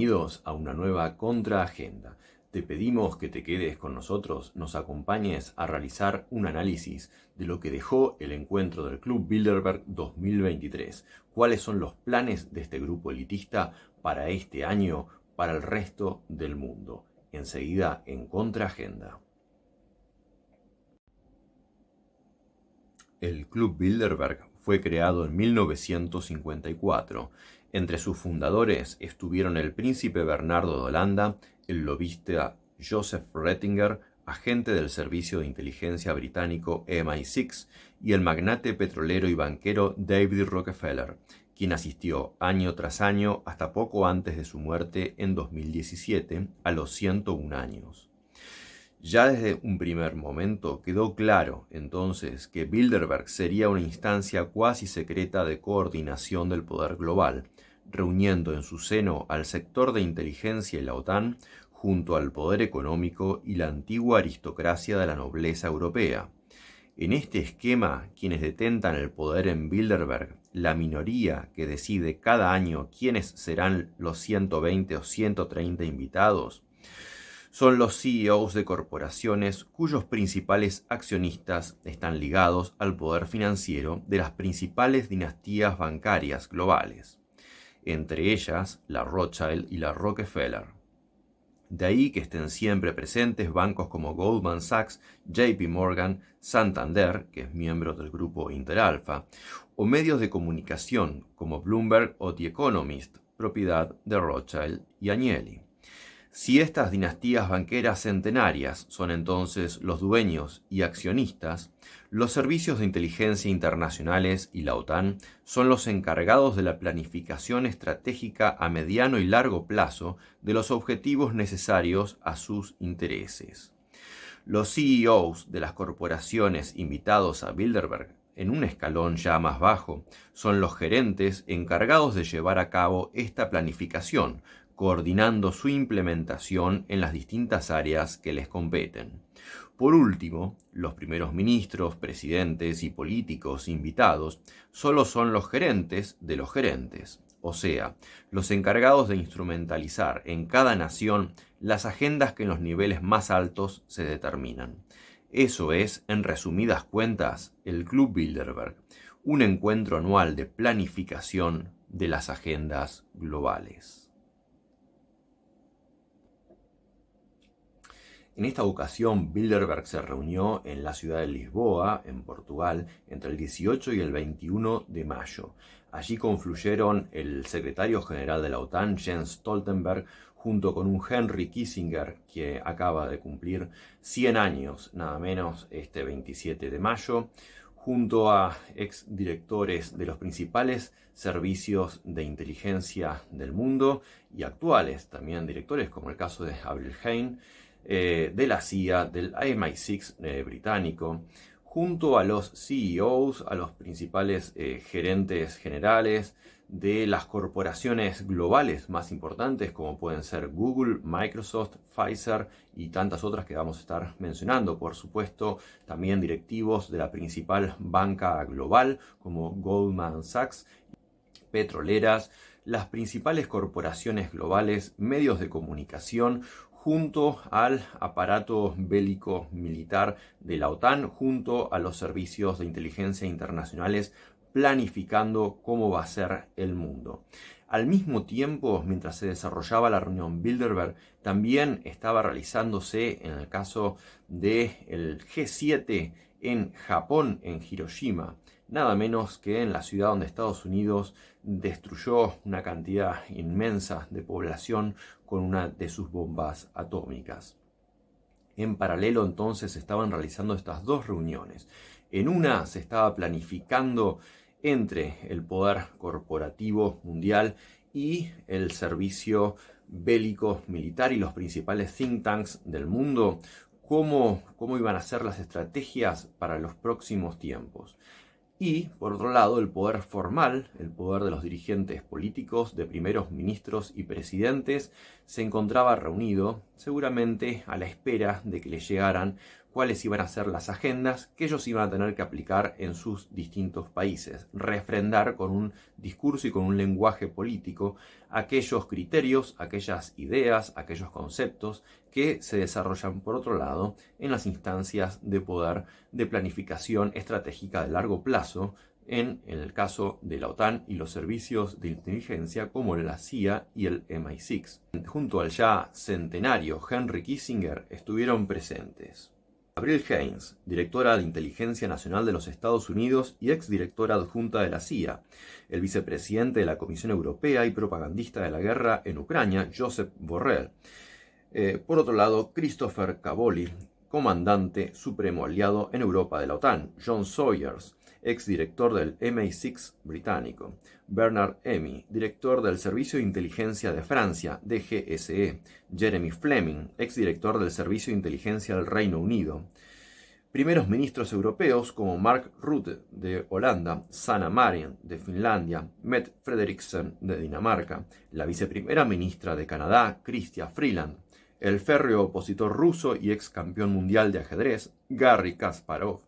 Bienvenidos a una nueva Contraagenda. Te pedimos que te quedes con nosotros, nos acompañes a realizar un análisis de lo que dejó el encuentro del Club Bilderberg 2023. ¿Cuáles son los planes de este grupo elitista para este año, para el resto del mundo? Enseguida en Contraagenda. El Club Bilderberg fue creado en 1954. Entre sus fundadores estuvieron el príncipe Bernardo de Holanda, el lobista Joseph Ratzinger, agente del servicio de inteligencia británico MI6, y el magnate petrolero y banquero David Rockefeller, quien asistió año tras año hasta poco antes de su muerte en 2017, a los 101 años. Ya desde un primer momento quedó claro entonces que Bilderberg sería una instancia cuasi secreta de coordinación del poder global, reuniendo en su seno al sector de inteligencia y la OTAN, junto al poder económico y la antigua aristocracia de la nobleza europea. En este esquema, quienes detentan el poder en Bilderberg, la minoría que decide cada año quiénes serán los 120 o 130 invitados, son los CEOs de corporaciones cuyos principales accionistas están ligados al poder financiero de las principales dinastías bancarias globales, entre ellas la Rothschild y la Rockefeller. De ahí que estén siempre presentes bancos como Goldman Sachs, JP Morgan, Santander, que es miembro del grupo Interalfa, o medios de comunicación como Bloomberg o The Economist, propiedad de Rothschild y Agnelli. Si estas dinastías banqueras centenarias son entonces los dueños y accionistas, los servicios de inteligencia internacionales y la OTAN son los encargados de la planificación estratégica a mediano y largo plazo de los objetivos necesarios a sus intereses. Los CEOs de las corporaciones invitados a Bilderberg, en un escalón ya más bajo, son los gerentes encargados de llevar a cabo esta planificación, coordinando su implementación en las distintas áreas que les competen. Por último, los primeros ministros, presidentes y políticos invitados solo son los gerentes de los gerentes, o sea, los encargados de instrumentalizar en cada nación las agendas que en los niveles más altos se determinan. Eso es, en resumidas cuentas, el Club Bilderberg, un encuentro anual de planificación de las agendas globales. En esta ocasión, Bilderberg se reunió en la ciudad de Lisboa, en Portugal, entre el 18 y el 21 de mayo. Allí confluyeron el secretario general de la OTAN, Jens Stoltenberg, junto con un Henry Kissinger, que acaba de cumplir 100 años, nada menos, este 27 de mayo, junto a exdirectores de los principales servicios de inteligencia del mundo y actuales también directores, como el caso de Avril Haine, de la CIA, del MI6 británico, junto a los CEOs, a los principales gerentes generales de las corporaciones globales más importantes, como pueden ser Google, Microsoft, Pfizer y tantas otras que vamos a estar mencionando. Por supuesto, también directivos de la principal banca global, como Goldman Sachs, petroleras, las principales corporaciones globales, medios de comunicación, junto al aparato bélico militar de la OTAN, junto a los servicios de inteligencia internacionales, planificando cómo va a ser el mundo. Al mismo tiempo, mientras se desarrollaba la reunión Bilderberg, también estaba realizándose, en el caso del G7 en Japón, en Hiroshima, nada menos que en la ciudad donde Estados Unidos destruyó una cantidad inmensa de población con una de sus bombas atómicas. En paralelo entonces estaban realizando estas dos reuniones. En una se estaba planificando entre el poder corporativo mundial y el servicio bélico militar y los principales think tanks del mundo, cómo iban a ser las estrategias para los próximos tiempos. Y, por otro lado, el poder formal, el poder de los dirigentes políticos, de primeros ministros y presidentes, se encontraba reunido, seguramente a la espera de que le llegaran cuáles iban a ser las agendas que ellos iban a tener que aplicar en sus distintos países, refrendar con un discurso y con un lenguaje político aquellos criterios, aquellas ideas, aquellos conceptos que se desarrollan por otro lado en las instancias de poder de planificación estratégica de largo plazo, en el caso de la OTAN y los servicios de inteligencia como la CIA y el MI6. Junto al ya centenario Henry Kissinger estuvieron presentes Avril Haines, directora de Inteligencia Nacional de los Estados Unidos y exdirectora adjunta de la CIA, el vicepresidente de la Comisión Europea y propagandista de la guerra en Ucrania, Josep Borrell. Por otro lado, Christopher Cavoli, comandante supremo aliado en Europa de la OTAN, John Sawyers, exdirector del MI6 británico, Bernard Emy, director del Servicio de Inteligencia de Francia, DGSE, Jeremy Fleming, exdirector del Servicio de Inteligencia del Reino Unido, primeros ministros europeos como Mark Rutte de Holanda, Sanna Marin de Finlandia, Mette Frederiksen de Dinamarca, la viceprimera ministra de Canadá, Chrystia Freeland, el férreo opositor ruso y ex campeón mundial de ajedrez, Garry Kasparov,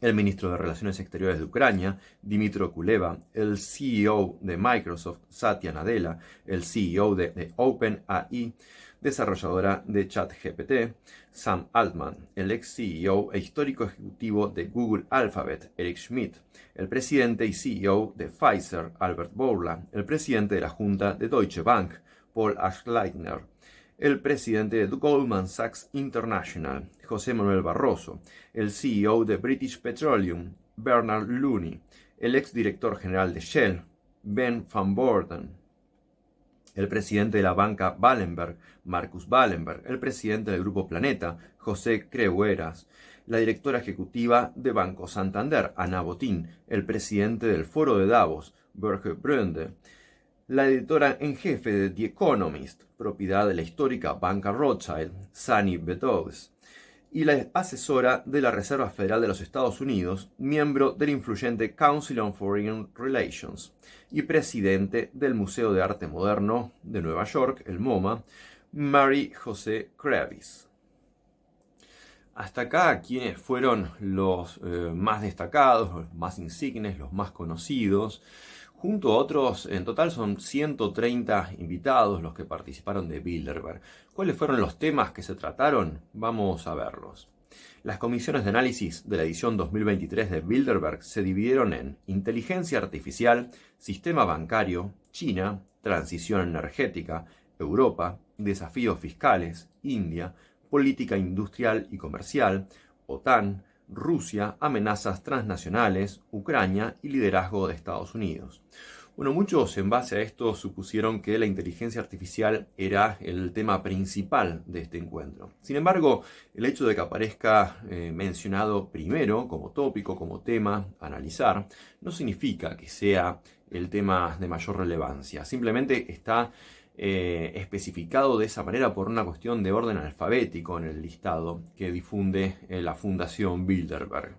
el ministro de Relaciones Exteriores de Ucrania, Dmytro Kuleba, el CEO de Microsoft, Satya Nadella, el CEO de OpenAI, desarrolladora de ChatGPT, Sam Altman, el ex CEO e histórico ejecutivo de Google Alphabet, Eric Schmidt, el presidente y CEO de Pfizer, Albert Bourla, el presidente de la Junta de Deutsche Bank, Paul Achleitner, el presidente de Goldman Sachs International, José Manuel Barroso, el CEO de British Petroleum, Bernard Looney, el exdirector general de Shell, Ben van Boorden, el presidente de la banca Wallenberg, Marcus Wallenberg, el presidente del Grupo Planeta, José Creueras, la directora ejecutiva de Banco Santander, Ana Botín, el presidente del Foro de Davos, Börge Brende, la editora en jefe de The Economist, propiedad de la histórica banca Rothschild, Sunny Beddoes, y la asesora de la Reserva Federal de los Estados Unidos, miembro del influyente Council on Foreign Relations y presidente del Museo de Arte Moderno de Nueva York, el MoMA, Mary José Kravis. Hasta acá, quienes fueron los más destacados, los más insignes, los más conocidos. Junto a otros, en total son 130 invitados los que participaron de Bilderberg. ¿Cuáles fueron los temas que se trataron? Vamos a verlos. Las comisiones de análisis de la edición 2023 de Bilderberg se dividieron en inteligencia artificial, sistema bancario, China, transición energética, Europa, desafíos fiscales, India, política industrial y comercial, OTAN, Rusia, amenazas transnacionales, Ucrania y liderazgo de Estados Unidos. Bueno, muchos en base a esto supusieron que la inteligencia artificial era el tema principal de este encuentro. Sin embargo, el hecho de que aparezca mencionado primero como tópico, como tema a analizar, no significa que sea el tema de mayor relevancia. Simplemente está especificado de esa manera por una cuestión de orden alfabético en el listado que difunde la Fundación Bilderberg.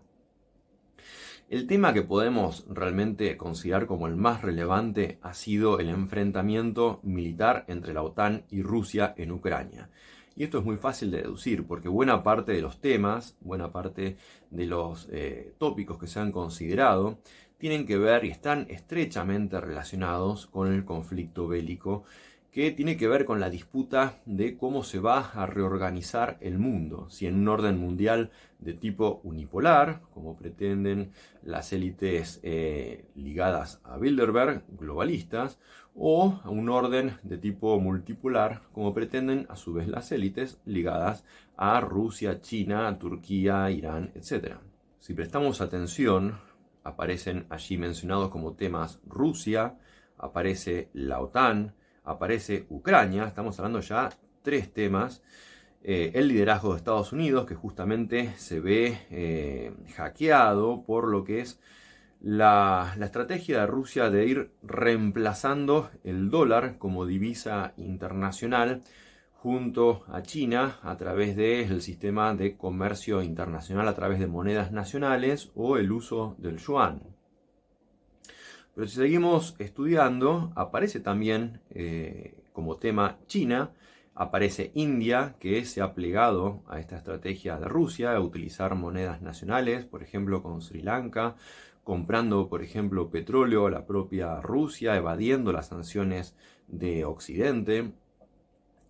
El tema que podemos realmente considerar como el más relevante ha sido el enfrentamiento militar entre la OTAN y Rusia en Ucrania. Y esto es muy fácil de deducir porque buena parte de los temas, buena parte de los tópicos que se han considerado tienen que ver y están estrechamente relacionados con el conflicto bélico que tiene que ver con la disputa de cómo se va a reorganizar el mundo, si en un orden mundial de tipo unipolar, como pretenden las élites ligadas a Bilderberg, globalistas, o a un orden de tipo multipolar, como pretenden a su vez las élites ligadas a Rusia, China, Turquía, Irán, etc. Si prestamos atención, aparecen allí mencionados como temas Rusia, aparece la OTAN, aparece Ucrania. Estamos hablando ya 3 temas. El liderazgo de Estados Unidos, que justamente se ve hackeado por lo que es la estrategia de Rusia de ir reemplazando el dólar como divisa internacional junto a China a través del sistema de comercio internacional a través de monedas nacionales o el uso del yuan. Pero si seguimos estudiando, aparece también como tema China, Aparece India, que se ha plegado a esta estrategia de Rusia, a utilizar monedas nacionales, por ejemplo con Sri Lanka, comprando, por ejemplo, petróleo a la propia Rusia, evadiendo las sanciones de Occidente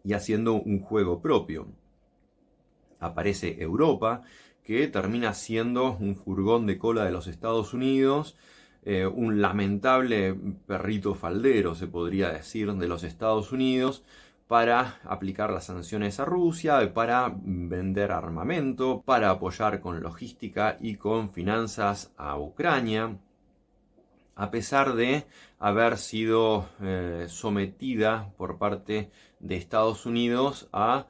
y haciendo un juego propio. Aparece Europa, que termina siendo un furgón de cola de los Estados Unidos, un lamentable perrito faldero, se podría decir, de los Estados Unidos, para aplicar las sanciones a Rusia, para vender armamento, para apoyar con logística y con finanzas a Ucrania, a pesar de haber sido sometida por parte de Estados Unidos a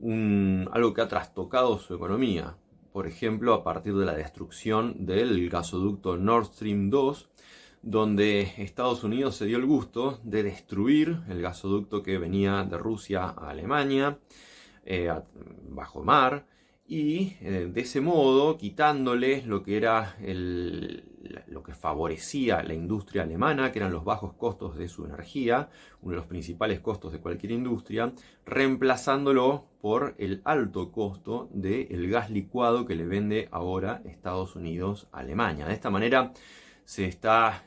algo que ha trastocado su economía. Por ejemplo, a partir de la destrucción del gasoducto Nord Stream 2, donde Estados Unidos se dio el gusto de destruir el gasoducto que venía de Rusia a Alemania, bajo mar, y de ese modo quitándole lo que era lo que favorecía la industria alemana, que eran los bajos costos de su energía, uno de los principales costos de cualquier industria, reemplazándolo por el alto costo del gas licuado que le vende ahora Estados Unidos a Alemania. De esta manera se está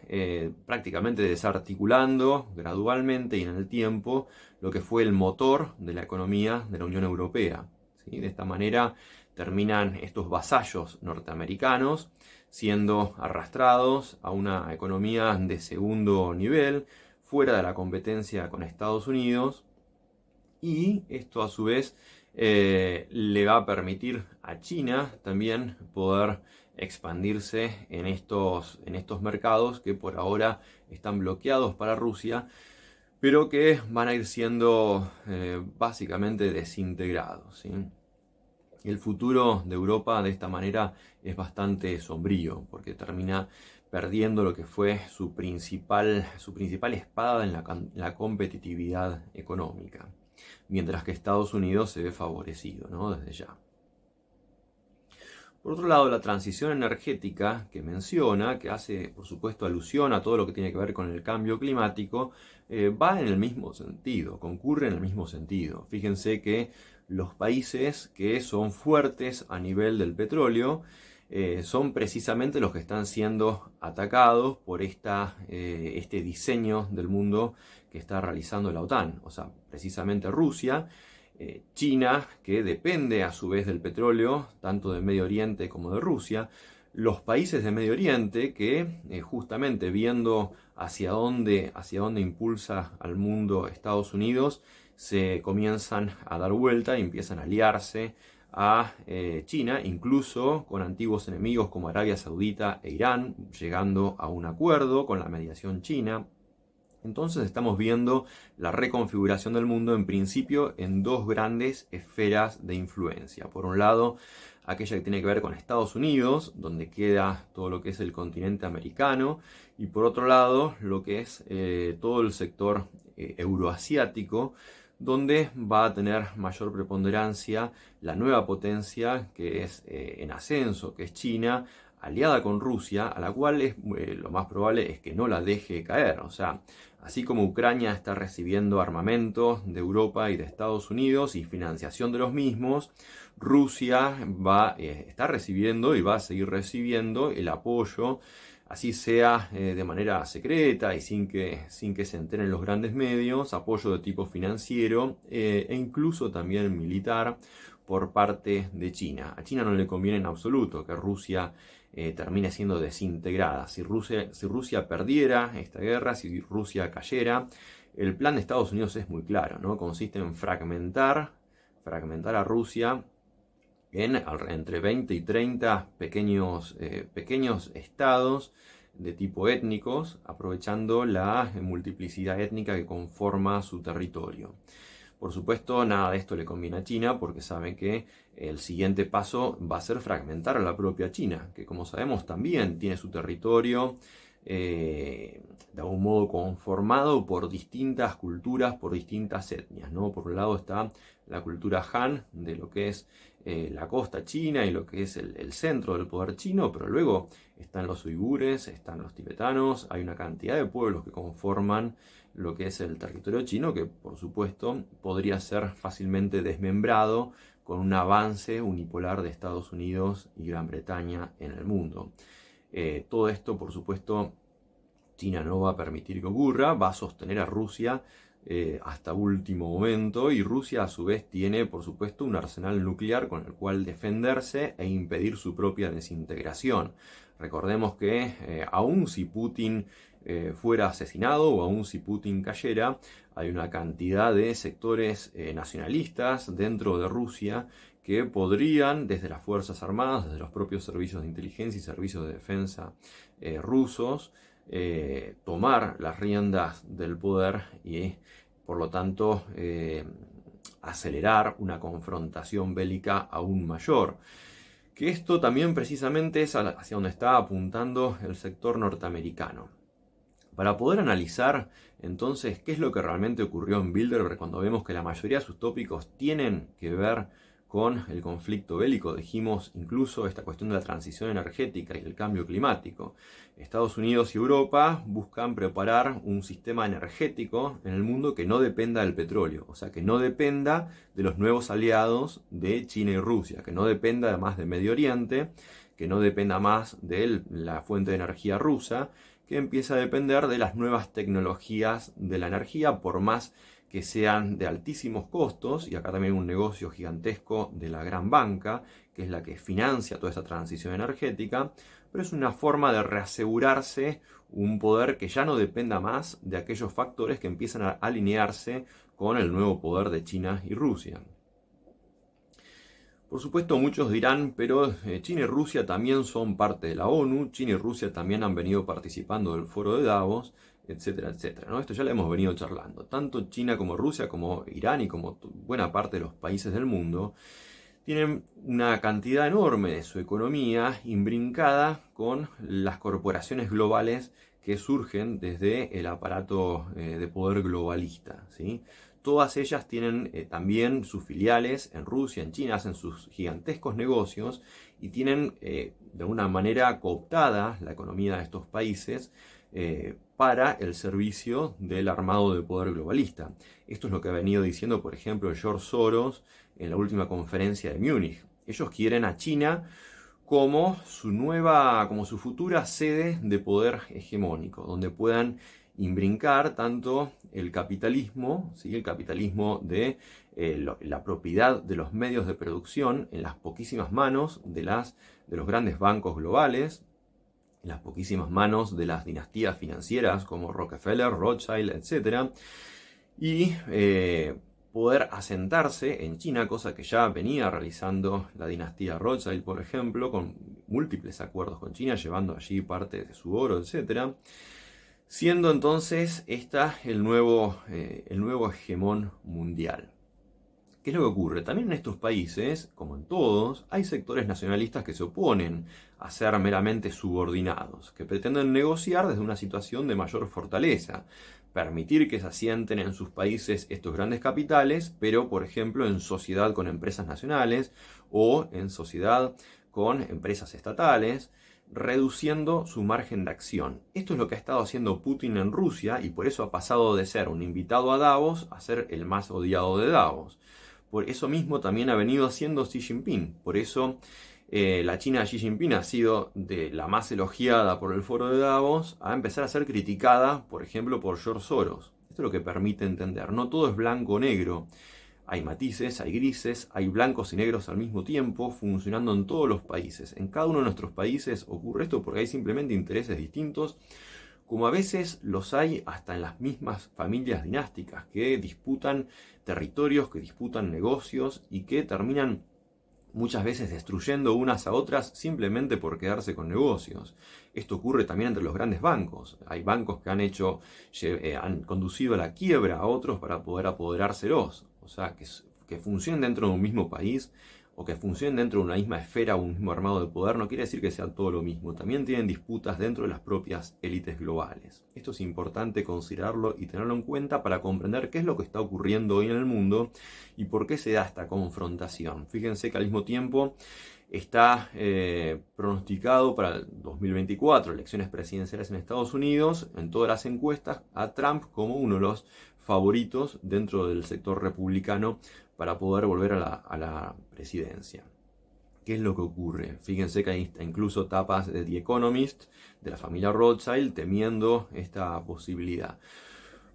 prácticamente desarticulando gradualmente y en el tiempo lo que fue el motor de la economía de la Unión Europea. ¿Sí? De esta manera terminan estos vasallos norteamericanos siendo arrastrados a una economía de segundo nivel, fuera de la competencia con Estados Unidos, y esto a su vez le va a permitir a China también poder expandirse en estos mercados que por ahora están bloqueados para Rusia, pero que van a ir siendo básicamente desintegrados, ¿sí? El futuro de Europa de esta manera es bastante sombrío, porque termina perdiendo lo que fue su principal espada en la competitividad económica, mientras que Estados Unidos se ve favorecido, ¿no? Desde ya. Por otro lado, la transición energética que menciona, que hace por supuesto alusión a todo lo que tiene que ver con el cambio climático, va en el mismo sentido, concurre en el mismo sentido. Fíjense que los países que son fuertes a nivel del petróleo son precisamente los que están siendo atacados por este diseño del mundo que está realizando la OTAN. O sea, precisamente Rusia, China, que depende a su vez del petróleo, tanto del Medio Oriente como de Rusia, los países de Medio Oriente que justamente viendo hacia dónde impulsa al mundo Estados Unidos, se comienzan a dar vuelta y empiezan a aliarse a China, incluso con antiguos enemigos como Arabia Saudita e Irán, llegando a un acuerdo con la mediación china. Entonces estamos viendo la reconfiguración del mundo en principio en dos grandes esferas de influencia. Por un lado, aquella que tiene que ver con Estados Unidos, donde queda todo lo que es el continente americano, y por otro lado, lo que es todo el sector euroasiático, donde va a tener mayor preponderancia la nueva potencia que es en ascenso, que es China, aliada con Rusia, a la cual lo más probable es que no la deje caer. O sea, así como Ucrania está recibiendo armamentos de Europa y de Estados Unidos y financiación de los mismos, Rusia está recibiendo y va a seguir recibiendo el apoyo, así sea de manera secreta y sin que se enteren los grandes medios, apoyo de tipo financiero e incluso también militar por parte de China. A China no le conviene en absoluto que Rusia termine siendo desintegrada. Si Rusia perdiera esta guerra, si Rusia cayera, el plan de Estados Unidos es muy claro, ¿no? Consiste en fragmentar a Rusia entre 20 y 30 pequeños estados de tipo étnicos, aprovechando la multiplicidad étnica que conforma su territorio. Por supuesto, nada de esto le conviene a China porque saben que el siguiente paso va a ser fragmentar a la propia China, que como sabemos también tiene su territorio de algún modo conformado por distintas culturas, por distintas etnias, ¿no? Por un lado está la cultura Han, de lo que es la costa china y lo que es el centro del poder chino, pero luego están los uigures, están los tibetanos, hay una cantidad de pueblos que conforman lo que es el territorio chino, que por supuesto podría ser fácilmente desmembrado con un avance unipolar de Estados Unidos y Gran Bretaña en el mundo. Todo esto, por supuesto, China no va a permitir que ocurra, va a sostener a Rusia hasta último momento, y Rusia a su vez tiene, por supuesto, un arsenal nuclear con el cual defenderse e impedir su propia desintegración. Recordemos que aun si Putin fuera asesinado o aun si Putin cayera, hay una cantidad de sectores nacionalistas dentro de Rusia que podrían, desde las Fuerzas Armadas, desde los propios servicios de inteligencia y servicios de defensa rusos, tomar las riendas del poder y, por lo tanto, acelerar una confrontación bélica aún mayor. Que esto también precisamente es hacia donde está apuntando el sector norteamericano. Para poder analizar entonces qué es lo que realmente ocurrió en Bilderberg, cuando vemos que la mayoría de sus tópicos tienen que ver con el conflicto bélico, dijimos incluso esta cuestión de la transición energética y el cambio climático. Estados Unidos y Europa buscan preparar un sistema energético en el mundo que no dependa del petróleo, o sea, que no dependa de los nuevos aliados de China y Rusia, que no dependa además de Medio Oriente, que no dependa más de la fuente de energía rusa, que empieza a depender de las nuevas tecnologías de la energía, por más que sean de altísimos costos, y acá también un negocio gigantesco de la gran banca, que es la que financia toda esa transición energética, pero es una forma de reasegurarse un poder que ya no dependa más de aquellos factores que empiezan a alinearse con el nuevo poder de China y Rusia. Por supuesto, muchos dirán, pero China y Rusia también son parte de la ONU, China y Rusia también han venido participando del foro de Davos, etcétera, etcétera, ¿no? Esto ya lo hemos venido charlando. Tanto China como Rusia, como Irán y como buena parte de los países del mundo, tienen una cantidad enorme de su economía imbrincada con las corporaciones globales que surgen desde el aparato de poder globalista, ¿sí? Todas ellas tienen también sus filiales en Rusia, en China, hacen sus gigantescos negocios y tienen de alguna manera cooptada la economía de estos países para el servicio del armado de poder globalista. Esto es lo que ha venido diciendo, por ejemplo, George Soros en la última conferencia de Múnich. Ellos quieren a China como su futura sede de poder hegemónico, donde puedan imbrincar tanto el capitalismo, ¿sí? El capitalismo de la propiedad de los medios de producción en las poquísimas manos de los grandes bancos globales, en las poquísimas manos de las dinastías financieras como Rockefeller, Rothschild, etc. Y poder asentarse en China, cosa que ya venía realizando la dinastía Rothschild, por ejemplo, con múltiples acuerdos con China, llevando allí parte de su oro, etc. Siendo entonces el nuevo hegemón mundial. ¿Qué es lo que ocurre? También en estos países, como en todos, hay sectores nacionalistas que se oponen a ser meramente subordinados, que pretenden negociar desde una situación de mayor fortaleza, permitir que se asienten en sus países estos grandes capitales, pero por ejemplo en sociedad con empresas nacionales o en sociedad con empresas estatales, reduciendo su margen de acción. Esto es lo que ha estado haciendo Putin en Rusia y por eso ha pasado de ser un invitado a Davos a ser el más odiado de Davos. Por eso mismo también ha venido haciendo Xi Jinping. Por eso la China de Xi Jinping ha sido de la más elogiada por el foro de Davos a empezar a ser criticada, por ejemplo, por George Soros. Esto es lo que permite entender. No todo es blanco o negro. Hay matices, hay grises, hay blancos y negros al mismo tiempo, funcionando en todos los países. En cada uno de nuestros países ocurre esto porque hay simplemente intereses distintos, como a veces los hay hasta en las mismas familias dinásticas, que disputan territorios, que disputan negocios y que terminan muchas veces destruyendo unas a otras simplemente por quedarse con negocios. Esto ocurre también entre los grandes bancos. Hay bancos que han conducido a la quiebra a otros para poder apoderárselos. O sea, que funcionen dentro de un mismo país o que funcionen dentro de una misma esfera o un mismo armado de poder no quiere decir que sea todo lo mismo. También tienen disputas dentro de las propias élites globales. Esto es importante considerarlo y tenerlo en cuenta para comprender qué es lo que está ocurriendo hoy en el mundo y por qué se da esta confrontación. Fíjense que al mismo tiempo Está pronosticado para el 2024, elecciones presidenciales en Estados Unidos, en todas las encuestas, a Trump como uno de los favoritos dentro del sector republicano para poder volver a la presidencia. ¿Qué es lo que ocurre? Fíjense que hay incluso tapas de The Economist, de la familia Rothschild, temiendo esta posibilidad.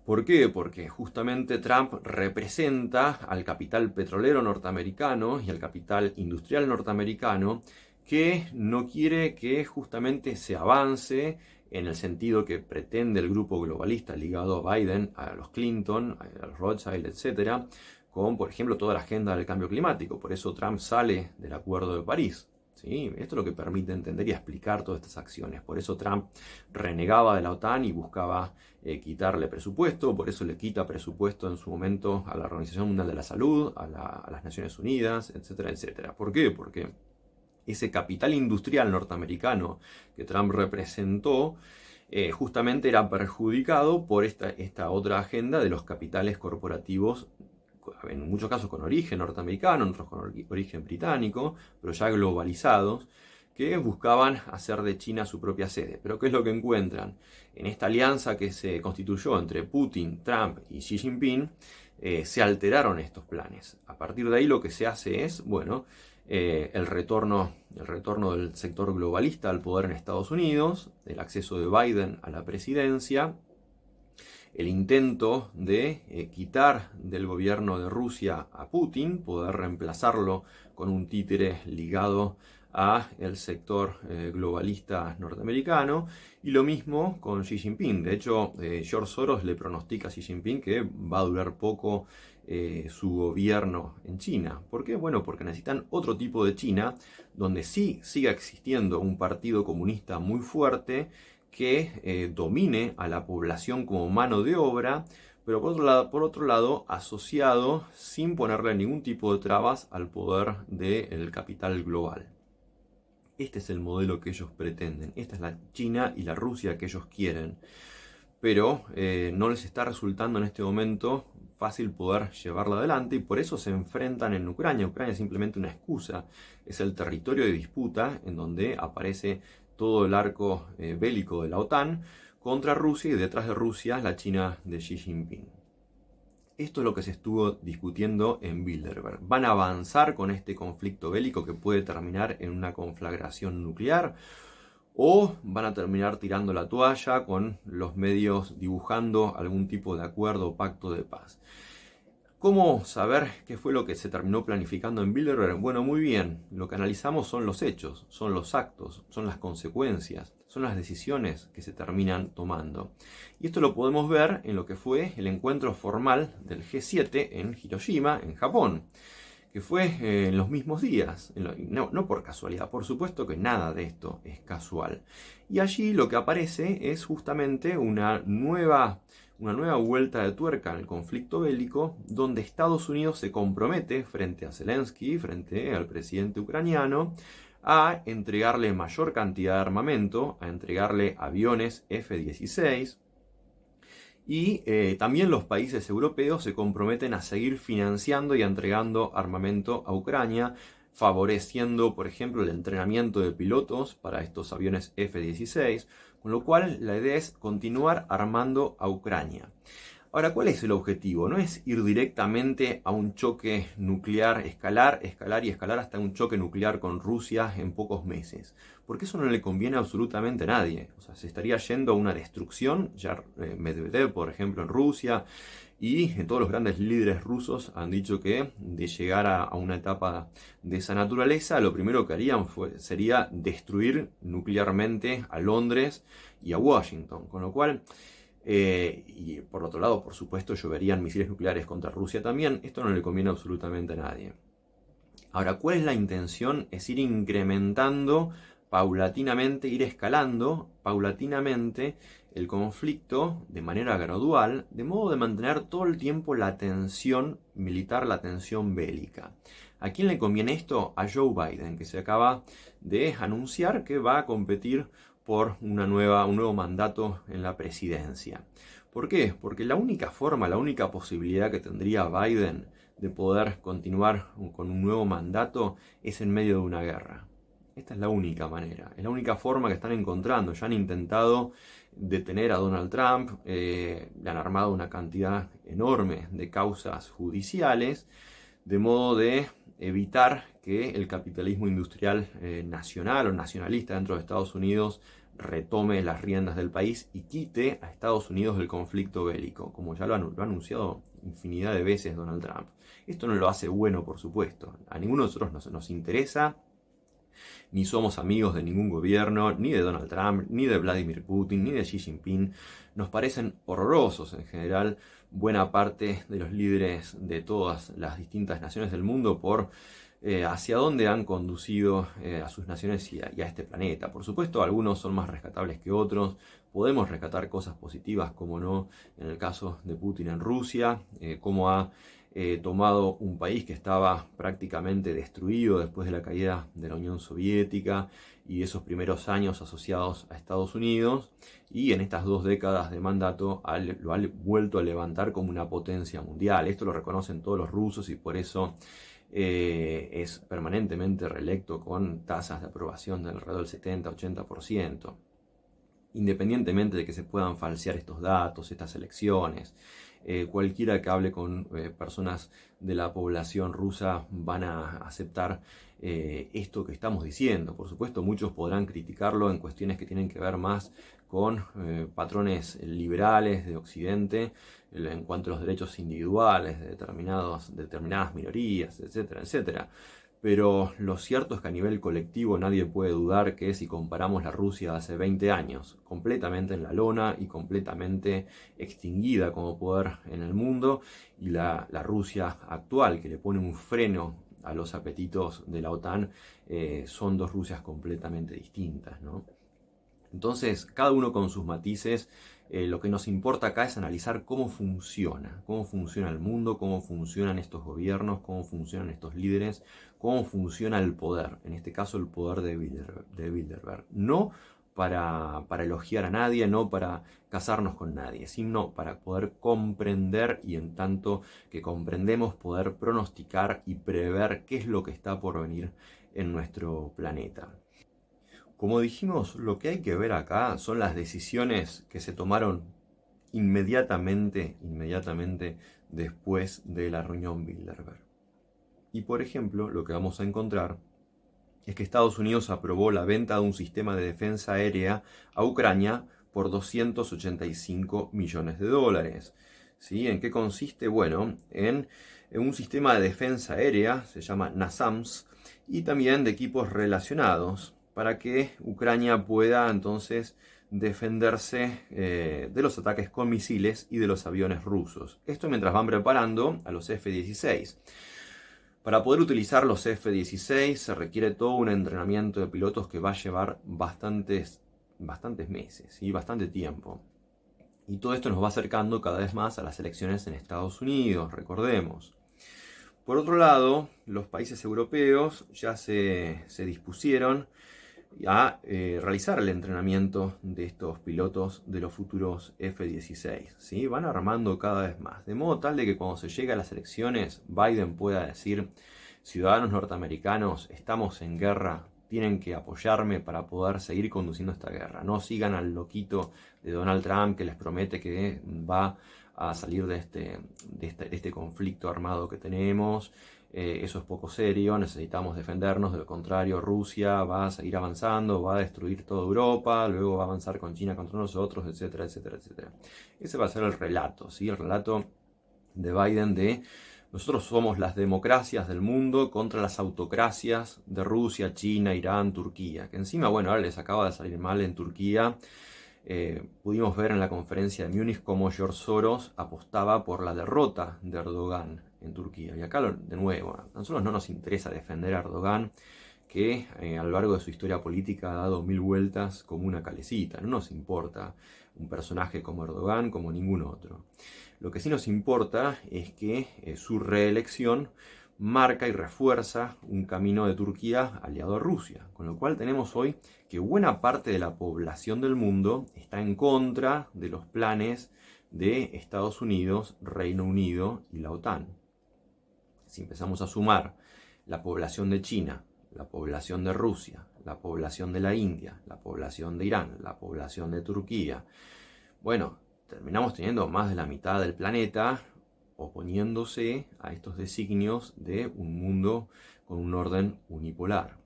¿Por qué? Porque justamente Trump representa al capital petrolero norteamericano y al capital industrial norteamericano que no quiere que justamente se avance en el sentido que pretende el grupo globalista ligado a Biden, a los Clinton, a los Rothschild, etc., con, por ejemplo, toda la agenda del cambio climático. Por eso Trump sale del Acuerdo de París. ¿Sí? Esto es lo que permite entender y explicar todas estas acciones. Por eso Trump renegaba de la OTAN y buscaba quitarle presupuesto, por eso le quita presupuesto en su momento a la Organización Mundial de la Salud, a las Naciones Unidas, etcétera, etcétera. ¿Por qué? Porque ese capital industrial norteamericano que Trump representó justamente era perjudicado por esta otra agenda de los capitales corporativos, en muchos casos con origen norteamericano, en otros con origen británico, pero ya globalizados, que buscaban hacer de China su propia sede. Pero ¿qué es lo que encuentran? En esta alianza que se constituyó entre Putin, Trump y Xi Jinping, se alteraron estos planes. A partir de ahí lo que se hace es, bueno, el retorno del sector globalista al poder en Estados Unidos, el acceso de Biden a la presidencia, el intento de quitar del gobierno de Rusia a Putin, poder reemplazarlo con un títere ligado a el sector globalista norteamericano, y lo mismo con Xi Jinping. De hecho, George Soros le pronostica a Xi Jinping que va a durar poco su gobierno en China. ¿Por qué? Bueno, porque necesitan otro tipo de China, donde sí siga existiendo un partido comunista muy fuerte, que domine a la población como mano de obra, pero por otro lado asociado sin ponerle ningún tipo de trabas al poder del capital global. Este es el modelo que ellos pretenden, esta es la China y la Rusia que ellos quieren, pero no les está resultando en este momento fácil poder llevarla adelante, y por eso se enfrentan en Ucrania. Ucrania es simplemente una excusa, es el territorio de disputa en donde aparece todo el arco bélico de la OTAN contra Rusia, y detrás de Rusia la China de Xi Jinping. Esto es lo que se estuvo discutiendo en Bilderberg. ¿Van a avanzar con este conflicto bélico que puede terminar en una conflagración nuclear? ¿O van a terminar tirando la toalla con los medios dibujando algún tipo de acuerdo o pacto de paz? ¿Cómo saber qué fue lo que se terminó planificando en Bilderberg? Bueno, muy bien, lo que analizamos son los hechos, son los actos, son las consecuencias, son las decisiones que se terminan tomando. Y esto lo podemos ver en lo que fue el encuentro formal del G7 en Hiroshima, en Japón, que fue en los mismos días, no por casualidad, por supuesto que nada de esto es casual. Y allí lo que aparece es justamente una nueva vuelta de tuerca en el conflicto bélico, donde Estados Unidos se compromete frente a Zelensky, frente al presidente ucraniano, a entregarle mayor cantidad de armamento, a entregarle aviones F-16, y también los países europeos se comprometen a seguir financiando y entregando armamento a Ucrania, favoreciendo, por ejemplo, el entrenamiento de pilotos para estos aviones F-16, con lo cual la idea es continuar armando a Ucrania. Ahora, ¿cuál es el objetivo? No es ir directamente a un choque nuclear, escalar y escalar hasta un choque nuclear con Rusia en pocos meses, porque eso no le conviene absolutamente a nadie. O sea, se estaría yendo a una destrucción. Ya Medvedev, por ejemplo, en Rusia, y todos los grandes líderes rusos han dicho que de llegar a una etapa de esa naturaleza, lo primero que harían sería destruir nuclearmente a Londres y a Washington, con lo cual... y por otro lado, por supuesto, lloverían misiles nucleares contra Rusia también. Esto no le conviene absolutamente a nadie. Ahora, ¿cuál es la intención? Es ir incrementando paulatinamente, ir escalando paulatinamente el conflicto de manera gradual, de modo de mantener todo el tiempo la tensión militar, la tensión bélica. ¿A quién le conviene esto? A Joe Biden, que se acaba de anunciar que va a competir por un nuevo mandato en la presidencia. ¿Por qué? Porque la única forma, la única posibilidad que tendría Biden de poder continuar con un nuevo mandato es en medio de una guerra. Esta es la única manera, es la única forma que están encontrando. Ya han intentado detener a Donald Trump, le han armado una cantidad enorme de causas judiciales, de modo de evitar que el capitalismo industrial nacional o nacionalista dentro de Estados Unidos retome las riendas del país y quite a Estados Unidos del conflicto bélico, como ya lo ha anunciado infinidad de veces Donald Trump. Esto no lo hace bueno, por supuesto. A ninguno de nosotros nos interesa, ni somos amigos de ningún gobierno, ni de Donald Trump, ni de Vladimir Putin, ni de Xi Jinping. Nos parecen horrorosos en general buena parte de los líderes de todas las distintas naciones del mundo por hacia dónde han conducido a sus naciones y a este planeta. Por supuesto, algunos son más rescatables que otros. Podemos rescatar cosas positivas, como no, en el caso de Putin en Rusia, cómo ha tomado un país que estaba prácticamente destruido después de la caída de la Unión Soviética y esos primeros años asociados a Estados Unidos, y en estas 2 décadas de mandato lo ha vuelto a levantar como una potencia mundial. Esto lo reconocen todos los rusos y por eso es permanentemente reelecto con tasas de aprobación de alrededor del 70-80%. Independientemente de que se puedan falsear estos datos, estas elecciones, cualquiera que hable con personas de la población rusa van a aceptar esto que estamos diciendo. Por supuesto, muchos podrán criticarlo en cuestiones que tienen que ver más con patrones liberales de Occidente en cuanto a los derechos individuales de determinadas minorías, etcétera, etcétera. Pero lo cierto es que a nivel colectivo nadie puede dudar que si comparamos la Rusia de hace 20 años, completamente en la lona y completamente extinguida como poder en el mundo, y la Rusia actual, que le pone un freno a los apetitos de la OTAN, son 2 Rusias completamente distintas, ¿no? Entonces, cada uno con sus matices. Lo que nos importa acá es analizar cómo funciona el mundo, cómo funcionan estos gobiernos, cómo funcionan estos líderes, cómo funciona el poder, en este caso el poder de Bilderberg. No para elogiar a nadie, no para casarnos con nadie, sino para poder comprender, y en tanto que comprendemos poder pronosticar y prever qué es lo que está por venir en nuestro planeta. Como dijimos, lo que hay que ver acá son las decisiones que se tomaron inmediatamente después de la reunión Bilderberg. Y por ejemplo, lo que vamos a encontrar es que Estados Unidos aprobó la venta de un sistema de defensa aérea a Ucrania por 285 millones de dólares. ¿Sí? ¿En qué consiste? Bueno, en un sistema de defensa aérea, se llama NASAMS, y también de equipos relacionados, para que Ucrania pueda entonces defenderse de los ataques con misiles y de los aviones rusos. Esto mientras van preparando a los F-16. Para poder utilizar los F-16 se requiere todo un entrenamiento de pilotos que va a llevar bastantes meses y bastante tiempo. Y todo esto nos va acercando cada vez más a las elecciones en Estados Unidos, recordemos. Por otro lado, los países europeos ya se dispusieron a realizar el entrenamiento de estos pilotos de los futuros F-16. ¿Sí? Van armando cada vez más, de modo tal de que cuando se llegue a las elecciones, Biden pueda decir: ciudadanos norteamericanos, estamos en guerra, tienen que apoyarme para poder seguir conduciendo esta guerra. No sigan al loquito de Donald Trump que les promete que va a salir de este conflicto armado que tenemos. Eso es poco serio, necesitamos defendernos, de lo contrario Rusia va a seguir avanzando, va a destruir toda Europa, luego va a avanzar con China contra nosotros, etcétera, etcétera, etcétera. Ese va a ser el relato, ¿sí? El relato de Biden de: nosotros somos las democracias del mundo contra las autocracias de Rusia, China, Irán, Turquía, que encima, bueno, ahora les acaba de salir mal en Turquía. Pudimos ver en la conferencia de Múnich cómo George Soros apostaba por la derrota de Erdogan en Turquía. Y acá, de nuevo, a nosotros no nos interesa defender a Erdogan, que a lo largo de su historia política ha dado 1000 vueltas como una calecita. No nos importa un personaje como Erdogan, como ningún otro. Lo que sí nos importa es que su reelección marca y refuerza un camino de Turquía aliado a Rusia, con lo cual tenemos hoy que buena parte de la población del mundo está en contra de los planes de Estados Unidos, Reino Unido y la OTAN. Si empezamos a sumar la población de China, la población de Rusia, la población de la India, la población de Irán, la población de Turquía, bueno, terminamos teniendo más de la mitad del planeta oponiéndose a estos designios de un mundo con un orden unipolar.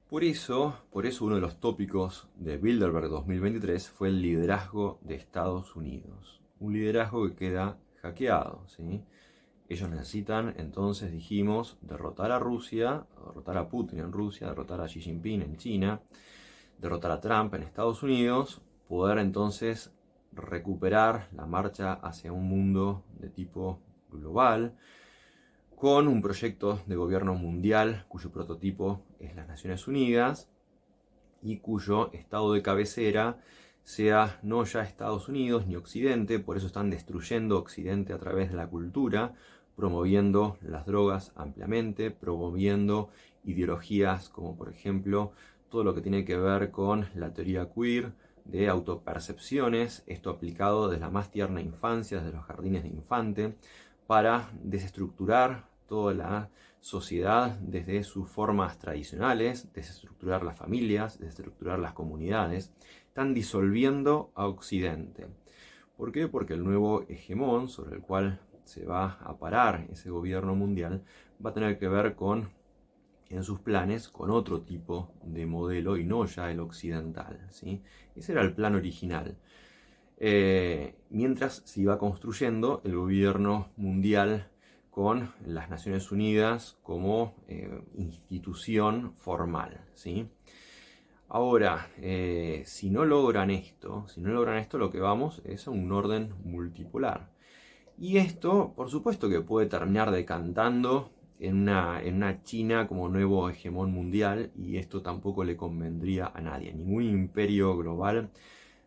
Por eso uno de los tópicos de Bilderberg 2023 fue el liderazgo de Estados Unidos. Un liderazgo que queda hackeado, ¿sí? Ellos necesitan, entonces dijimos, derrotar a Rusia, derrotar a Putin en Rusia, derrotar a Xi Jinping en China, derrotar a Trump en Estados Unidos, poder entonces recuperar la marcha hacia un mundo de tipo global, con un proyecto de gobierno mundial cuyo prototipo es las Naciones Unidas y cuyo estado de cabecera sea no ya Estados Unidos ni Occidente. Por eso están destruyendo Occidente a través de la cultura, promoviendo las drogas ampliamente, promoviendo ideologías como por ejemplo todo lo que tiene que ver con la teoría queer, de autopercepciones, esto aplicado desde la más tierna infancia, desde los jardines de infante, para desestructurar toda la sociedad desde sus formas tradicionales, desestructurar las familias, desestructurar las comunidades. Están disolviendo a Occidente. ¿Por qué? Porque el nuevo hegemón sobre el cual se va a parar ese gobierno mundial va a tener que ver con, en sus planes, con otro tipo de modelo y no ya el occidental, ¿sí? Ese era el plan original. Mientras se iba construyendo el gobierno mundial con las Naciones Unidas como institución formal, ¿sí? Ahora, si no logran esto, lo que vamos es a un orden multipolar. Y esto, por supuesto que puede terminar decantando en una China como nuevo hegemón mundial, y esto tampoco le convendría a nadie. Ningún imperio global,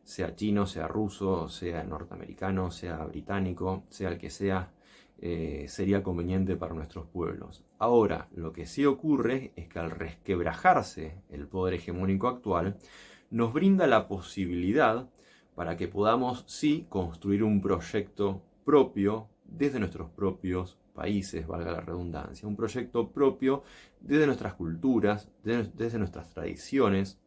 sea chino, sea ruso, sea norteamericano, sea británico, sea el que sea, sería conveniente para nuestros pueblos. Ahora, lo que sí ocurre es que al resquebrajarse el poder hegemónico actual, nos brinda la posibilidad para que podamos sí construir un proyecto propio desde nuestros propios países, valga la redundancia, un proyecto propio desde nuestras culturas, desde nuestras tradiciones,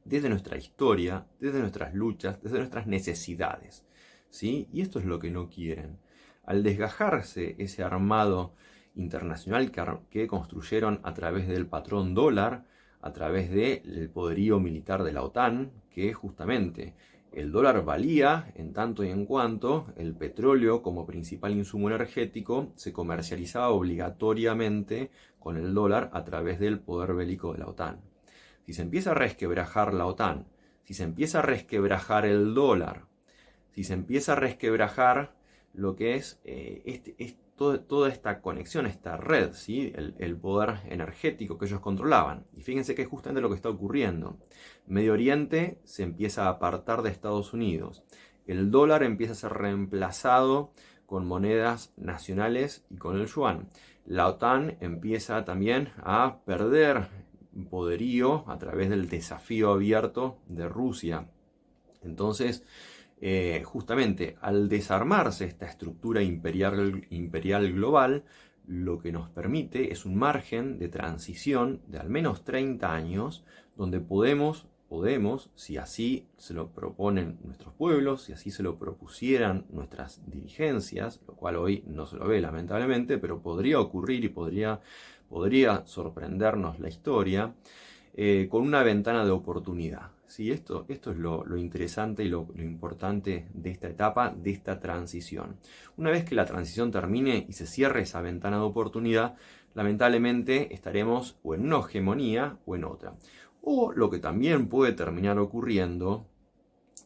desde nuestra historia, desde nuestras luchas, desde nuestras necesidades, ¿sí? Y esto es lo que no quieren. Al desgajarse ese armado internacional que construyeron a través del patrón dólar, a través del poderío militar de la OTAN, que justamente el dólar valía en tanto y en cuanto el petróleo como principal insumo energético se comercializaba obligatoriamente con el dólar a través del poder bélico de la OTAN. Si se empieza a resquebrajar la OTAN, si se empieza a resquebrajar el dólar, si se empieza a resquebrajar lo que es toda esta conexión, esta red, ¿sí? El poder energético que ellos controlaban. Y fíjense que es justamente lo que está ocurriendo. Medio Oriente se empieza a apartar de Estados Unidos. El dólar empieza a ser reemplazado con monedas nacionales y con el yuan. La OTAN empieza también a perder poderío a través del desafío abierto de Rusia. Entonces, justamente al desarmarse esta estructura imperial global, lo que nos permite es un margen de transición de al menos 30 años, donde podemos, si así se lo proponen nuestros pueblos, si así se lo propusieran nuestras dirigencias, lo cual hoy no se lo ve lamentablemente, pero podría ocurrir y podría sorprendernos la historia, con una ventana de oportunidad. ¿Sí? Esto es lo interesante y lo importante de esta etapa, de esta transición. Una vez que la transición termine y se cierre esa ventana de oportunidad, lamentablemente estaremos o en una hegemonía o en otra. O lo que también puede terminar ocurriendo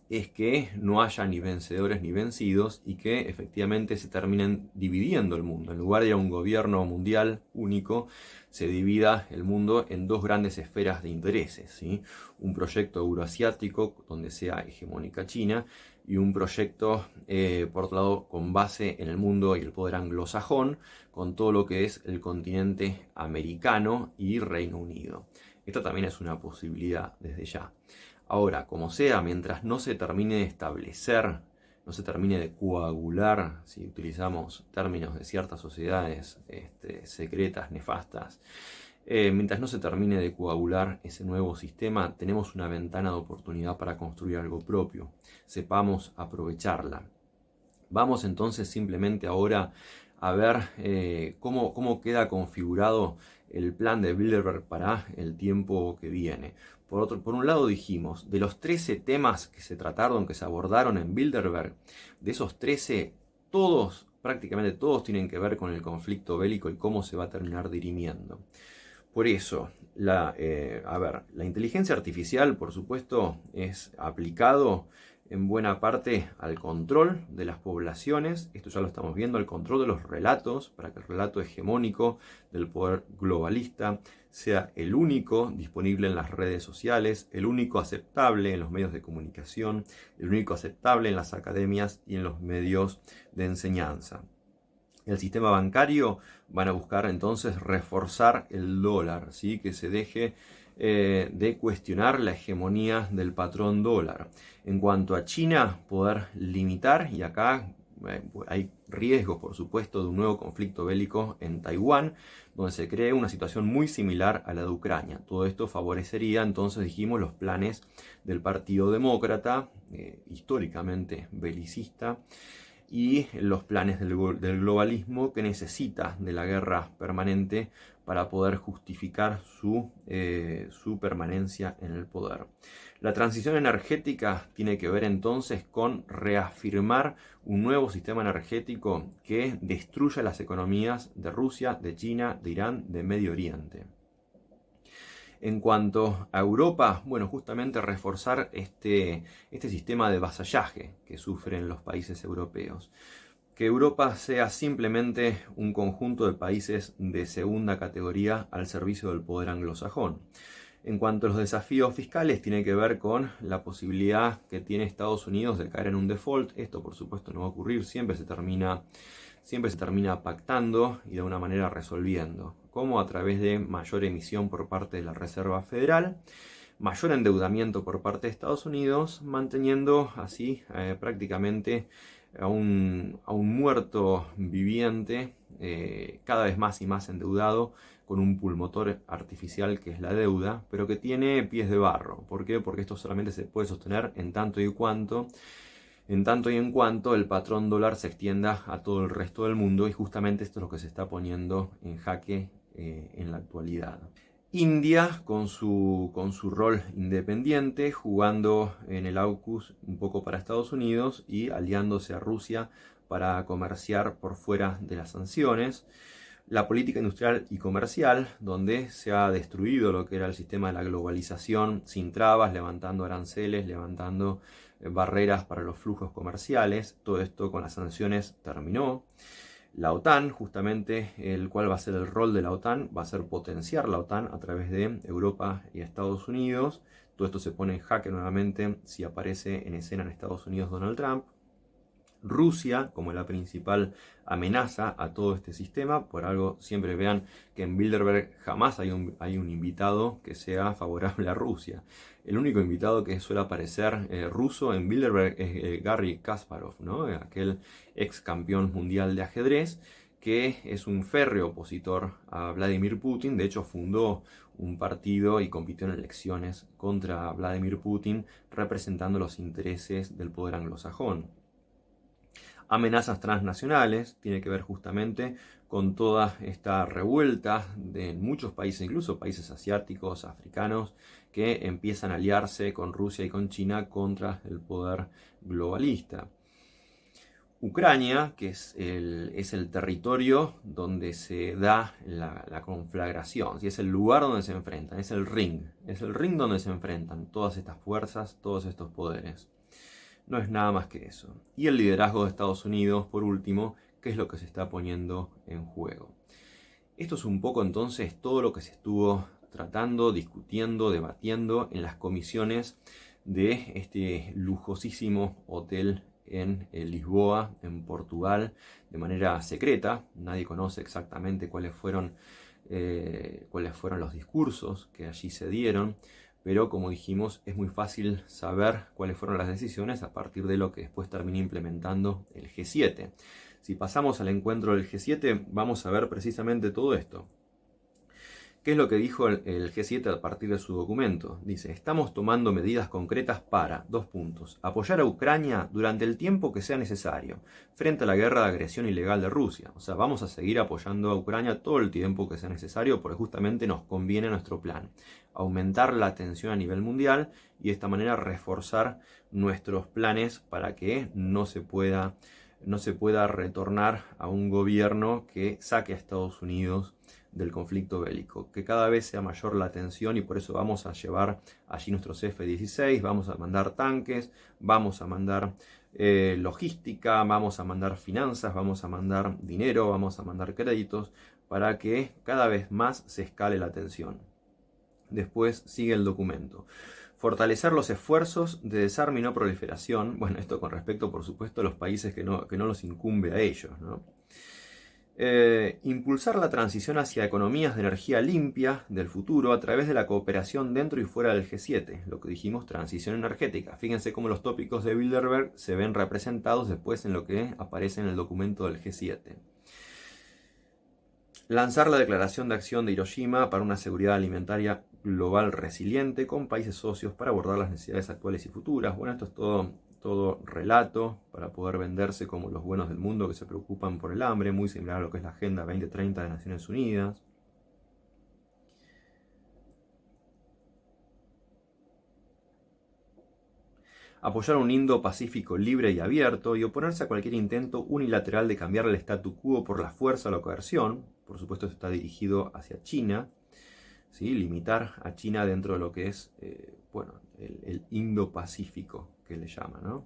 es que no haya ni vencedores ni vencidos y que efectivamente se terminen dividiendo el mundo. En lugar de ir a un gobierno mundial único, se divida el mundo en dos grandes esferas de intereses, ¿sí? Un proyecto euroasiático donde sea hegemónica China y un proyecto, por otro lado, con base en el mundo y el poder anglosajón, con todo lo que es el continente americano y Reino Unido. Esta también es una posibilidad desde ya. Ahora, como sea, mientras no se termine de establecer no se termine de coagular, si utilizamos términos de ciertas sociedades secretas, nefastas, mientras no se termine de coagular ese nuevo sistema, tenemos una ventana de oportunidad para construir algo propio. Sepamos aprovecharla. Vamos entonces simplemente ahora a ver cómo queda configurado el plan de Bilderberg para el tiempo que viene. Por un lado dijimos, de los 13 temas que se trataron, que se abordaron en Bilderberg, de esos 13, prácticamente todos tienen que ver con el conflicto bélico y cómo se va a terminar dirimiendo. Por eso, la inteligencia artificial, por supuesto, es aplicado en buena parte al control de las poblaciones. Esto ya lo estamos viendo, al control de los relatos, para que el relato hegemónico del poder globalista sea el único disponible en las redes sociales, el único aceptable en los medios de comunicación, el único aceptable en las academias y en los medios de enseñanza. El sistema bancario van a buscar entonces reforzar el dólar, ¿sí? Que se deje de cuestionar la hegemonía del patrón dólar. En cuanto a China, poder limitar, y acá hay riesgos, por supuesto, de un nuevo conflicto bélico en Taiwán, donde se cree una situación muy similar a la de Ucrania. Todo esto favorecería, entonces dijimos, los planes del Partido Demócrata, históricamente belicista, y los planes del globalismo, que necesita de la guerra permanente para poder justificar su permanencia en el poder. La transición energética tiene que ver entonces con reafirmar un nuevo sistema energético que destruya las economías de Rusia, de China, de Irán, de Medio Oriente. En cuanto a Europa, bueno, justamente reforzar este sistema de vasallaje que sufren los países europeos. Que Europa sea simplemente un conjunto de países de segunda categoría al servicio del poder anglosajón. En cuanto a los desafíos fiscales, tiene que ver con la posibilidad que tiene Estados Unidos de caer en un default. Esto, por supuesto, no va a ocurrir, siempre se termina pactando y de una manera resolviendo, como a través de mayor emisión por parte de la Reserva Federal, mayor endeudamiento por parte de Estados Unidos, manteniendo así prácticamente a un muerto viviente cada vez más y más endeudado, con un pulmotor artificial que es la deuda, pero que tiene pies de barro. ¿Por qué? Porque esto solamente se puede sostener en tanto y en cuanto el patrón dólar se extienda a todo el resto del mundo, y justamente esto es lo que se está poniendo en jaque en la actualidad. India con su rol independiente, jugando en el AUKUS un poco para Estados Unidos y aliándose a Rusia para comerciar por fuera de las sanciones. La política industrial y comercial, donde se ha destruido lo que era el sistema de la globalización sin trabas, levantando aranceles, levantando barreras para los flujos comerciales. Todo esto con las sanciones terminó. La OTAN, justamente, el cual va a ser el rol de la OTAN, va a ser potenciar la OTAN a través de Europa y Estados Unidos. Todo esto se pone en jaque nuevamente si aparece en escena en Estados Unidos Donald Trump. Rusia como la principal amenaza a todo este sistema. Por algo siempre vean que en Bilderberg jamás hay un invitado que sea favorable a Rusia. El único invitado que suele aparecer ruso en Bilderberg es Garry Kasparov, ¿no? Aquel ex campeón mundial de ajedrez, que es un férreo opositor a Vladimir Putin. De hecho, fundó un partido y compitió en elecciones contra Vladimir Putin, representando los intereses del poder anglosajón. Amenazas transnacionales, tiene que ver justamente con toda esta revuelta de muchos países, incluso países asiáticos, africanos, que empiezan a aliarse con Rusia y con China contra el poder globalista. Ucrania, que es el territorio donde se da la conflagración, ¿sí? Es el lugar donde se enfrentan, es el ring donde se enfrentan todas estas fuerzas, todos estos poderes. No es nada más que eso. Y el liderazgo de Estados Unidos, por último, que es lo que se está poniendo en juego. Esto es un poco entonces todo lo que se estuvo tratando, discutiendo, debatiendo en las comisiones de este lujosísimo hotel en Lisboa, en Portugal, de manera secreta. Nadie conoce exactamente cuáles fueron los discursos que allí se dieron, pero como dijimos, es muy fácil saber cuáles fueron las decisiones a partir de lo que después termina implementando el G7. Si pasamos al encuentro del G7, vamos a ver precisamente todo esto. ¿Qué es lo que dijo el G7 a partir de su documento? Dice, estamos tomando medidas concretas para, apoyar a Ucrania durante el tiempo que sea necesario, frente a la guerra de agresión ilegal de Rusia. O sea, vamos a seguir apoyando a Ucrania todo el tiempo que sea necesario porque justamente nos conviene nuestro plan. Aumentar la tensión a nivel mundial y de esta manera reforzar nuestros planes para que no se pueda retornar a un gobierno que saque a Estados Unidos del conflicto bélico, que cada vez sea mayor la tensión y por eso vamos a llevar allí nuestros F-16, vamos a mandar tanques, vamos a mandar logística, vamos a mandar finanzas, vamos a mandar dinero, vamos a mandar créditos para que cada vez más se escale la tensión. Después sigue el documento. Fortalecer los esfuerzos de desarme y no proliferación. Bueno, esto con respecto, por supuesto, a los países que no los incumbe a ellos, ¿no? Impulsar la transición hacia economías de energía limpia del futuro a través de la cooperación dentro y fuera del G7, lo que dijimos, transición energética. Fíjense cómo los tópicos de Bilderberg se ven representados después en lo que aparece en el documento del G7. Lanzar la declaración de acción de Hiroshima para una seguridad alimentaria global resiliente con países socios para abordar las necesidades actuales y futuras. Bueno, esto es todo relato para poder venderse como los buenos del mundo que se preocupan por el hambre, muy similar a lo que es la Agenda 2030 de Naciones Unidas. Apoyar un Indo-Pacífico libre y abierto y oponerse a cualquier intento unilateral de cambiar el statu quo por la fuerza o la coerción. Por supuesto, esto está dirigido hacia China. ¿Sí? Limitar a China dentro de lo que es el Indo-Pacífico, que le llama, ¿no?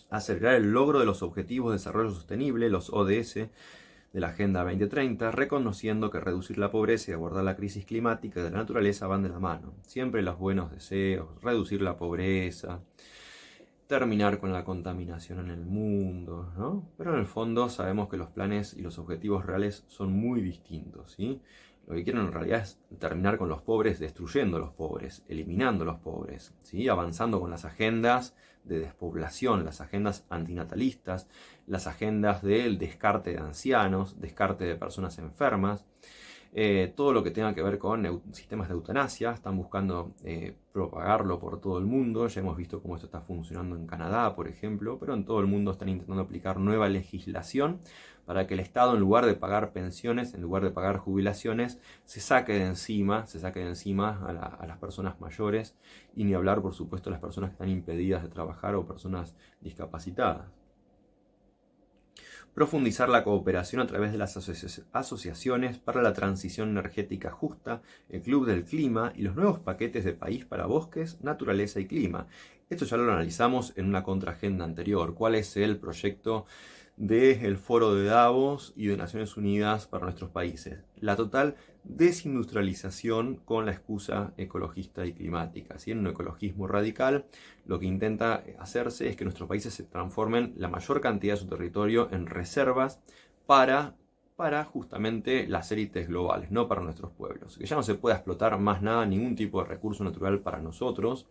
Acelerar el logro de los Objetivos de Desarrollo Sostenible, los ODS, de la Agenda 2030, reconociendo que reducir la pobreza y abordar la crisis climática de la naturaleza van de la mano. Siempre los buenos deseos, reducir la pobreza, terminar con la contaminación en el mundo, ¿no? Pero en el fondo sabemos que los planes y los objetivos reales son muy distintos, ¿sí? Lo que quieren en realidad es terminar con los pobres, destruyendo a los pobres, eliminando a los pobres, ¿sí? Avanzando con las agendas de despoblación, las agendas antinatalistas, las agendas del descarte de ancianos, descarte de personas enfermas, todo lo que tenga que ver con sistemas de eutanasia. Están buscando propagarlo por todo el mundo. Ya hemos visto cómo esto está funcionando en Canadá, por ejemplo, pero en todo el mundo están intentando aplicar nueva legislación para que el Estado, en lugar de pagar pensiones, en lugar de pagar jubilaciones, se saque de encima a las personas mayores, y ni hablar, por supuesto, a las personas que están impedidas de trabajar o personas discapacitadas. Profundizar la cooperación a través de las asociaciones para la transición energética justa, el Club del Clima y los nuevos paquetes de país para bosques, naturaleza y clima. Esto ya lo analizamos en una contraagenda anterior. ¿Cuál es el proyecto del Foro de Davos y de Naciones Unidas para nuestros países? La total desindustrialización con la excusa ecologista y climática. ¿Sí? En un ecologismo radical, lo que intenta hacerse es que nuestros países se transformen la mayor cantidad de su territorio en reservas para justamente las élites globales, no para nuestros pueblos. Que ya no se pueda explotar más nada, ningún tipo de recurso natural para nosotros.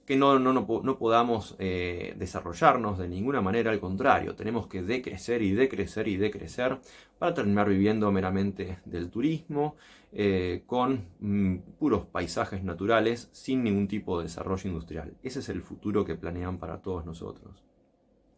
Que no podamos desarrollarnos de ninguna manera, al contrario, tenemos que decrecer y decrecer y decrecer para terminar viviendo meramente del turismo, con puros paisajes naturales, sin ningún tipo de desarrollo industrial. Ese es el futuro que planean para todos nosotros.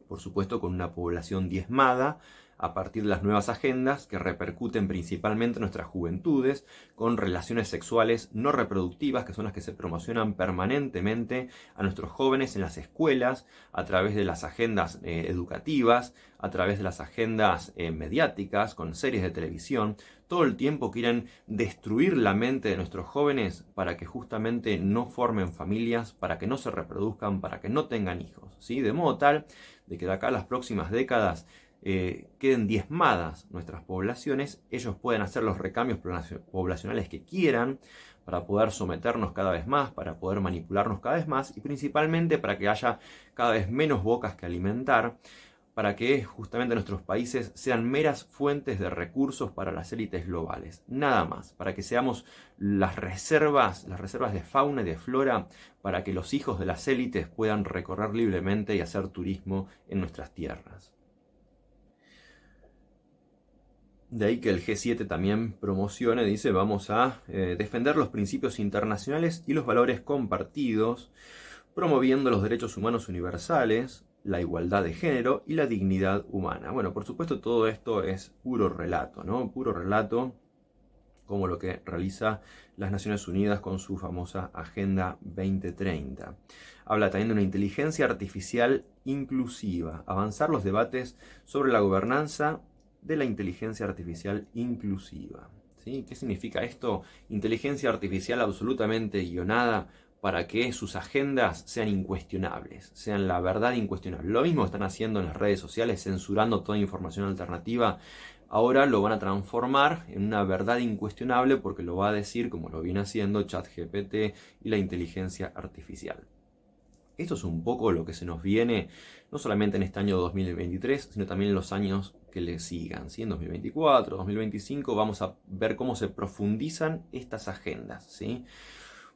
Por supuesto, con una población diezmada a partir de las nuevas agendas que repercuten principalmente en nuestras juventudes, con relaciones sexuales no reproductivas, que son las que se promocionan permanentemente a nuestros jóvenes en las escuelas, a través de las agendas educativas, a través de las agendas mediáticas, con series de televisión. Todo el tiempo quieren destruir la mente de nuestros jóvenes para que justamente no formen familias, para que no se reproduzcan, para que no tengan hijos, ¿sí? De modo tal de que de acá a las próximas décadas queden diezmadas nuestras poblaciones, ellos pueden hacer los recambios poblacionales que quieran para poder someternos cada vez más, para poder manipularnos cada vez más y principalmente para que haya cada vez menos bocas que alimentar, para que justamente nuestros países sean meras fuentes de recursos para las élites globales. Nada más, para que seamos las reservas de fauna y de flora, para que los hijos de las élites puedan recorrer libremente y hacer turismo en nuestras tierras. De ahí que el G7 también promocione, dice, vamos a defender los principios internacionales y los valores compartidos, promoviendo los derechos humanos universales, la igualdad de género y la dignidad humana. Bueno, por supuesto todo esto es puro relato, ¿no? Puro relato, como lo que realiza las Naciones Unidas con su famosa Agenda 2030. Habla también de una inteligencia artificial inclusiva, avanzar los debates sobre la gobernanza de la inteligencia artificial inclusiva. ¿Sí? ¿Qué significa esto? Inteligencia artificial absolutamente guionada para que sus agendas sean incuestionables, sean la verdad incuestionable. Lo mismo están haciendo en las redes sociales, censurando toda información alternativa. Ahora lo van a transformar en una verdad incuestionable porque lo va a decir, como lo viene haciendo ChatGPT y la inteligencia artificial. Esto es un poco lo que se nos viene, no solamente en este año 2023, sino también en los años que le sigan. ¿Sí? En 2024, 2025 vamos a ver cómo se profundizan estas agendas. ¿Sí?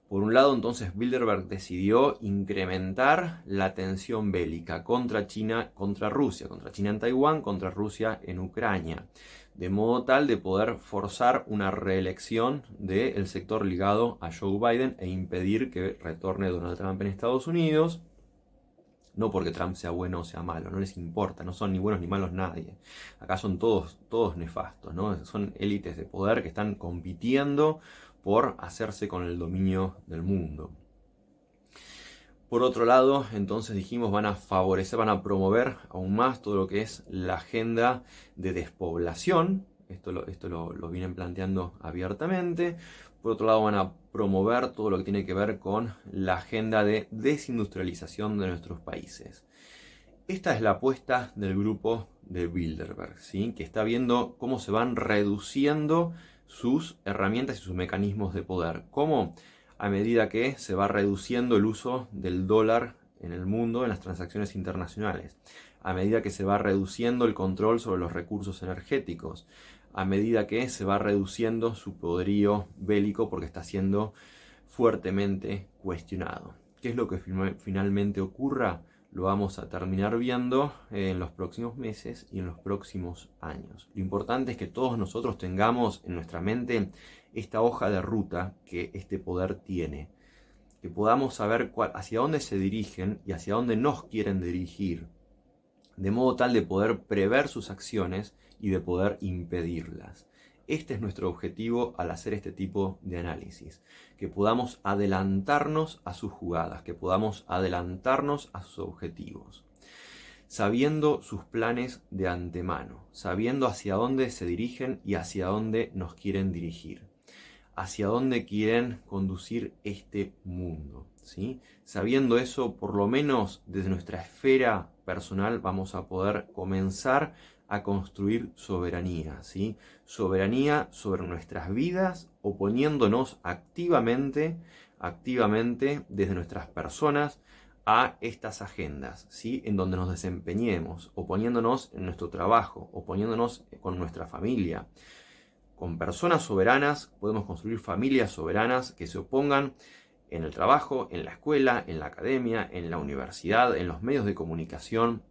Por un lado, entonces, Bilderberg decidió incrementar la tensión bélica contra China, contra Rusia, contra China en Taiwán, contra Rusia en Ucrania, de modo tal de poder forzar una reelección del sector ligado a Joe Biden e impedir que retorne Donald Trump en Estados Unidos. No porque Trump sea bueno o sea malo, no les importa, no son ni buenos ni malos nadie. Acá son todos nefastos, ¿no? Son élites de poder que están compitiendo por hacerse con el dominio del mundo. Por otro lado, entonces dijimos, van a favorecer, van a promover aún más todo lo que es la agenda de despoblación. Esto lo vienen planteando abiertamente. Por otro lado, van a promover todo lo que tiene que ver con la agenda de desindustrialización de nuestros países. Esta es la apuesta del grupo de Bilderberg, ¿sí? Que está viendo cómo se van reduciendo sus herramientas y sus mecanismos de poder. Cómo a medida que se va reduciendo el uso del dólar en el mundo, en las transacciones internacionales, a medida que se va reduciendo el control sobre los recursos energéticos, a medida que se va reduciendo su poderío bélico porque está siendo fuertemente cuestionado. ¿Qué es lo que finalmente ocurra? Lo vamos a terminar viendo en los próximos meses y en los próximos años. Lo importante es que todos nosotros tengamos en nuestra mente esta hoja de ruta que este poder tiene, que podamos saber hacia dónde se dirigen y hacia dónde nos quieren dirigir, de modo tal de poder prever sus acciones y de poder impedirlas. Este es nuestro objetivo al hacer este tipo de análisis, que podamos adelantarnos a sus jugadas, que podamos adelantarnos a sus objetivos, sabiendo sus planes de antemano, sabiendo hacia dónde se dirigen y hacia dónde nos quieren dirigir, hacia dónde quieren conducir este mundo, ¿sí? Sabiendo eso, por lo menos desde nuestra esfera personal vamos a poder comenzar a construir soberanía, ¿sí? Soberanía sobre nuestras vidas, oponiéndonos activamente desde nuestras personas a estas agendas, ¿sí? En donde nos desempeñemos, oponiéndonos en nuestro trabajo, oponiéndonos con nuestra familia. Con personas soberanas podemos construir familias soberanas que se opongan en el trabajo, en la escuela, en la academia, en la universidad, en los medios de comunicación,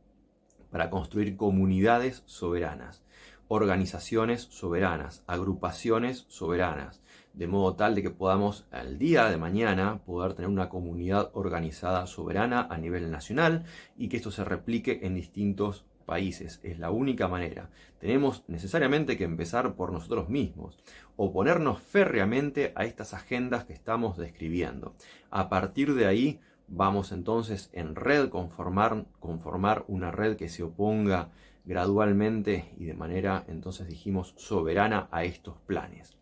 para construir comunidades soberanas, organizaciones soberanas, agrupaciones soberanas, de modo tal de que podamos al día de mañana poder tener una comunidad organizada soberana a nivel nacional y que esto se replique en distintos países. Es la única manera. Tenemos necesariamente que empezar por nosotros mismos, oponernos férreamente a estas agendas que estamos describiendo. A partir de ahí vamos entonces en red conformar una red que se oponga gradualmente y de manera, entonces dijimos, soberana a estos planes.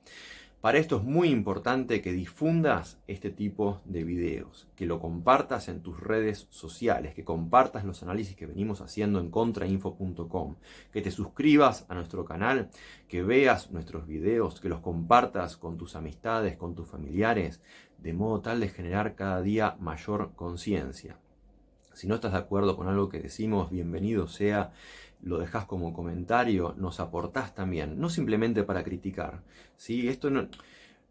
Para esto es muy importante que difundas este tipo de videos, que lo compartas en tus redes sociales, que compartas los análisis que venimos haciendo en contrainfo.com, que te suscribas a nuestro canal, que veas nuestros videos, que los compartas con tus amistades, con tus familiares, de modo tal de generar cada día mayor conciencia. Si no estás de acuerdo con algo que decimos, bienvenido sea, lo dejás como comentario, nos aportás también, no simplemente para criticar, ¿sí? Esto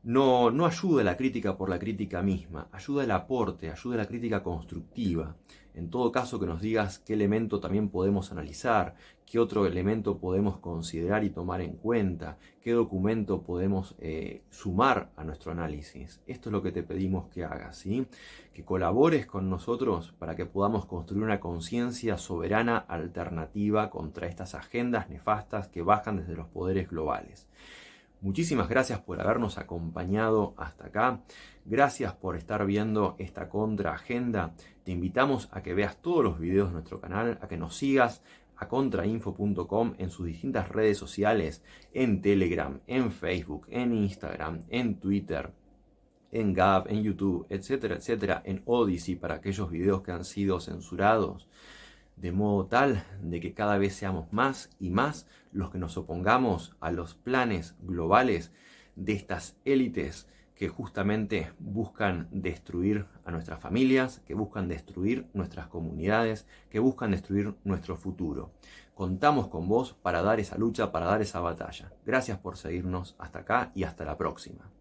no ayuda a la crítica por la crítica misma, ayuda el aporte, ayuda a la crítica constructiva. En todo caso, que nos digas qué elemento también podemos analizar, qué otro elemento podemos considerar y tomar en cuenta, qué documento podemos sumar a nuestro análisis. Esto es lo que te pedimos que hagas, ¿sí? Que colabores con nosotros para que podamos construir una conciencia soberana alternativa contra estas agendas nefastas que bajan desde los poderes globales. Muchísimas gracias por habernos acompañado hasta acá. Gracias por estar viendo esta contraagenda. Te invitamos a que veas todos los videos de nuestro canal, a que nos sigas a contrainfo.com en sus distintas redes sociales, en Telegram, en Facebook, en Instagram, en Twitter, en Gab, en YouTube, etcétera, etcétera, en Odyssey para aquellos videos que han sido censurados, de modo tal de que cada vez seamos más y más los que nos opongamos a los planes globales de estas élites que justamente buscan destruir a nuestras familias, que buscan destruir nuestras comunidades, que buscan destruir nuestro futuro. Contamos con vos para dar esa lucha, para dar esa batalla. Gracias por seguirnos hasta acá y hasta la próxima.